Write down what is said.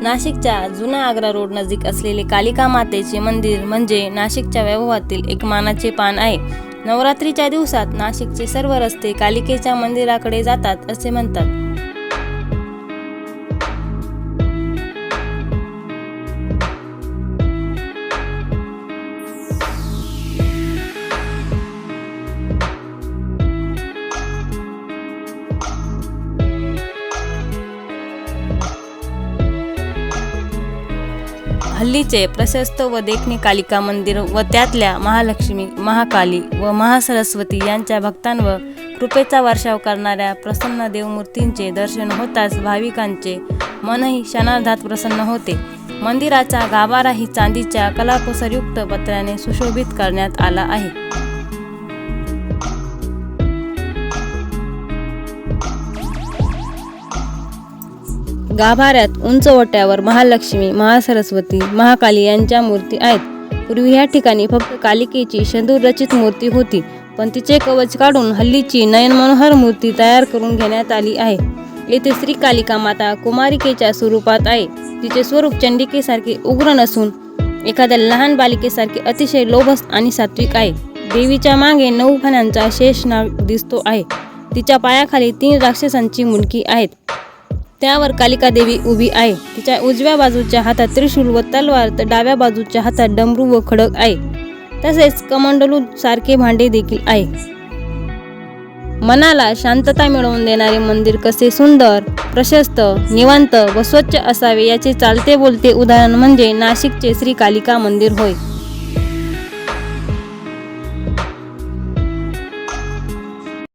नाशिकच्या जुना आग्रा रोड नजीक असलेले कालिका मातेचे मंदिर म्हणजे नाशिकच्या वैभवातील एक मानाचे पान आहे। नवरात्रीच्या दिवसात नाशिकचे सर्व रस्ते कालिकेच्या मंदिराकडे जातात असे म्हणतात। हल्लीचे प्रशस्त व देखणे कालिका मंदिर व त्यातल्या महालक्ष्मी, महाकाली व महासरस्वती यांच्या भक्तांवर कृपेचा वर्षाव करणाऱ्या प्रसन्न देवमूर्तींचे दर्शन होताच भाविकांचे मनही क्षणार्धात प्रसन्न होते। मंदिराचा गाभाराही चांदीच्या कलाकुसरयुक्त पत्र्याने सुशोभित करण्यात आला आहे। गाभाऱ्यात उंच ओट्यावर महालक्ष्मी, महासरस्वती, महाकाली यांच्या मूर्ती आहेत। पूर्वी या ठिकाणी फक्त कालिकेची शेंदूर रचित मूर्ती होती, पण तिचे कवच काढून हल्लीची नयनमनोहर मूर्ती तयार करून घेण्यात आली आहे। येथे श्री कालिका माता कुमारिकेच्या स्वरूपात आहे। तिचे स्वरूप चंडिकेसारखे उग्र नसून एखाद्या लहान बालिकेसारखे अतिशय लोभस आणि सात्विक आहे। देवीच्या मागे 9 फण्यांचा शेषनाग दिसतो आहे। तिच्या पायाखाली 3 राक्षसांची मुंडकी आहेत। त्यावर कालिका देवी उभी आहे। तिच्या उजव्या बाजूच्या हातात त्रिशूल व तलवार तर डाव्या बाजूच्या हातात डमरू व खडग आहे। तसेच कमंडलू सारखे भांडे देखील आहे। मनाला शांतता मिळवून देणारे मंदिर कसे सुंदर, प्रशस्त, निवांत व स्वच्छ असावे याचे चालते बोलते उदाहरण म्हणजे नाशिकचे श्री कालिका मंदिर होय।